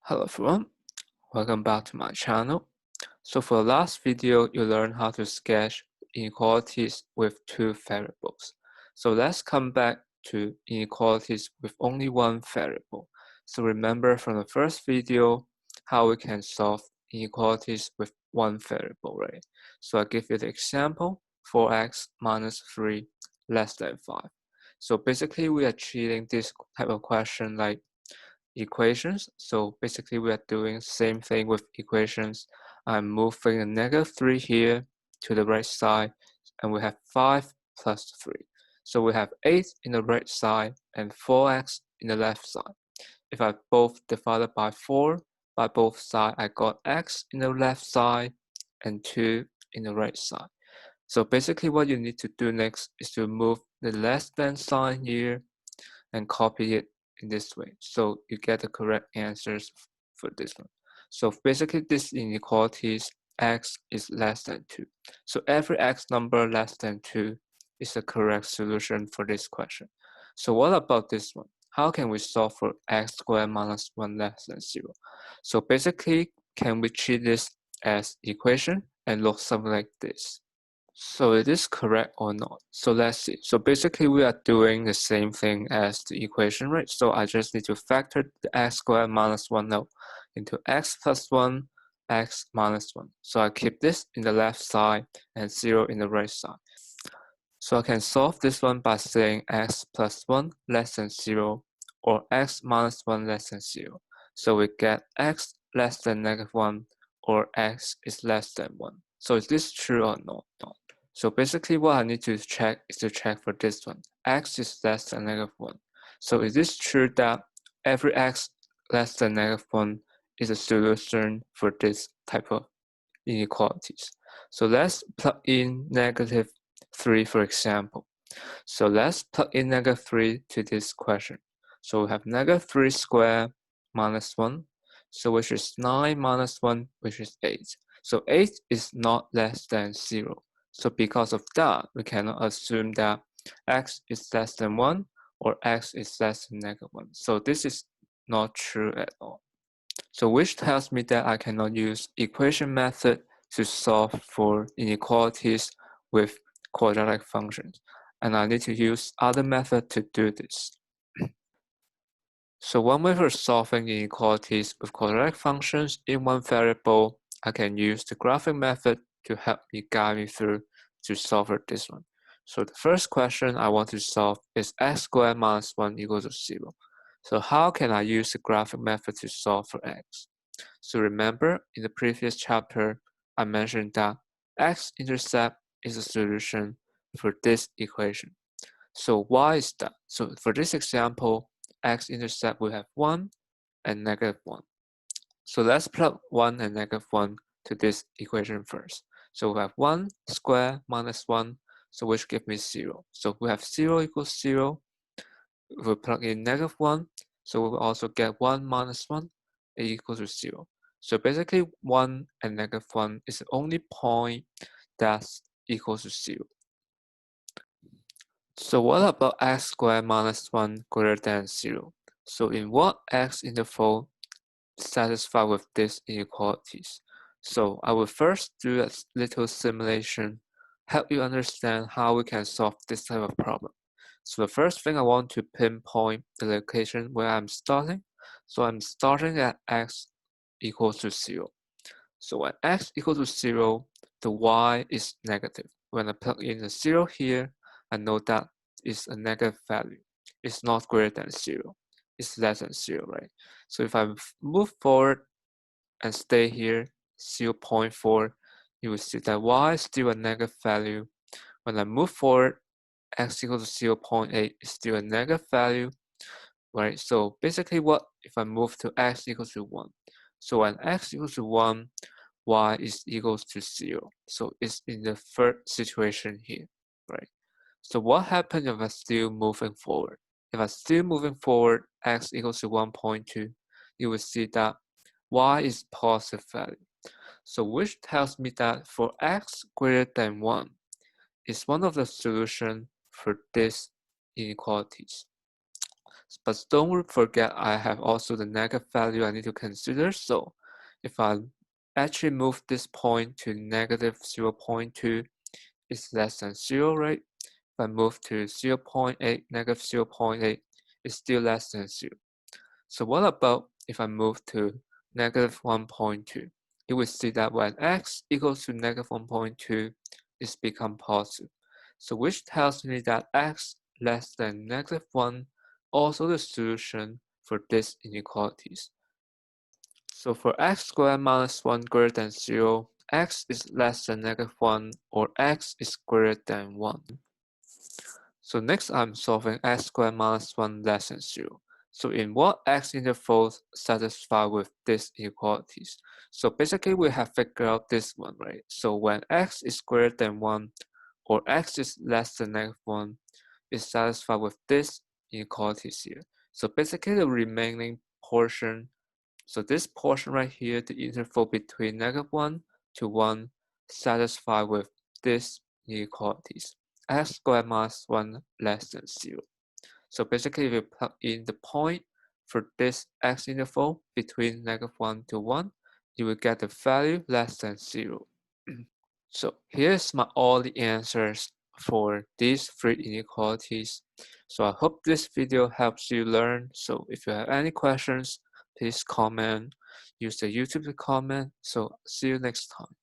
Hello everyone, welcome back to my channel. So for the last video, you learned how to sketch inequalities with two variables. So let's come back to inequalities with only one variable. So remember from the first video how we can solve inequalities with one variable, right? So I give you the example, 4x minus 3 less than 5. So basically we are treating this type of question like equations. So basically we are doing same thing with equations. I'm moving a -3 here to the right side, and we have 5 plus 3. So we have 8 in the right side and 4x in the left side. If I both divided by 4 by both sides, I got x in the left side and 2 in the right side. So basically what you need to do next is to move the less than sign here and copy it in this way. So you get the correct answers for this one. So basically this inequalities x is less than 2. So every x number less than 2 is the correct solution for this question. So what about this one? How can we solve for x squared minus 1 less than 0? So basically, can we treat this as equation and look something like this? So it is correct or not? So let's see. So basically we are doing the same thing as the equation, right? So I just need to factor the x squared minus 1 out into x plus 1, x minus 1. So I keep this in the left side and 0 in the right side. So I can solve this one by saying x plus 1 less than 0 or x minus 1 less than 0. So we get x less than -1 or x is less than 1. So is this true or not? So basically what I need to check is to check for this one. X is less than -1. So is this true that every x less than -1 is a solution for this type of inequalities? So let's plug in -3 for example. So let's plug in -3 to this question. So we have -3 squared minus 1, so which is 9 minus 1, which is 8. So 8 is not less than 0. So because of that, we cannot assume that x is less than 1 or x is less than -1. So this is not true at all. So which tells me that I cannot use equation method to solve for inequalities with quadratic functions, and I need to use other method to do this. So one way for solving inequalities with quadratic functions in one variable, I can use the graphing method to help me guide me through to solve this one. So the first question I want to solve is x squared minus 1 equals to 0. So how can I use the graphic method to solve for x? So remember in the previous chapter, I mentioned that x-intercept is a solution for this equation. So why is that? So for this example, x-intercept will have 1 and -1. So let's plug 1 and -1 to this equation first. So we have 1 squared minus 1, so which gives me 0. So we have 0 equals 0. If we plug in -1, so we will also get 1 minus 1 equals to 0. So basically 1 and -1 is the only point that's equals to 0. So what about x squared minus 1 greater than 0? So in what x interval satisfy with these inequalities? So I will first do a little simulation, help you understand how we can solve this type of problem. So the first thing I want to pinpoint the location where I'm starting. So I'm starting at x equals to 0. So when x equals to 0, the y is negative. When I plug in a 0 here, I know that it's a negative value. It's not greater than 0. It's less than 0, right? So if I move forward and stay here, 0.4, you will see that y is still a negative value. When I move forward, x equals to 0.8 is still a negative value, right? So basically what if I move to x equals to 1? So when x equals to 1, y is equals to 0. So it's in the third situation here, right? So what happens if I'm still moving forward? If I'm still moving forward, x equals to 1.2, you will see that y is positive value. So which tells me that for x greater than 1 is one of the solutions for these inequalities. But don't forget I have also the negative value I need to consider. So if I actually move this point to negative 0.2, it's less than 0, right? If I move to 0.8, negative 0.8, it's still less than 0. So what about if I move to negative 1.2? You will see that when x equals to negative 1.2, it's become positive. So which tells me that x less than negative 1 also the solution for these inequalities. So for x squared minus 1 greater than 0, x is less than negative 1 or x is greater than 1. So next I'm solving x squared minus 1 less than 0. So in what x intervals satisfy with these inequalities? So basically we have figured out this one, right? So when x is greater than 1 or x is less than negative 1 is satisfied with these inequalities here. So basically the remaining portion, so this portion right here, the interval between negative 1 to 1 satisfied with these inequalities. X squared minus 1 less than 0. So basically if you plug in the point for this x interval between negative 1 to 1, you will get the value less than 0. So here's all the answers for these three inequalities. So I hope this video helps you learn. So if you have any questions, please comment. Use the YouTube to comment. So see you next time.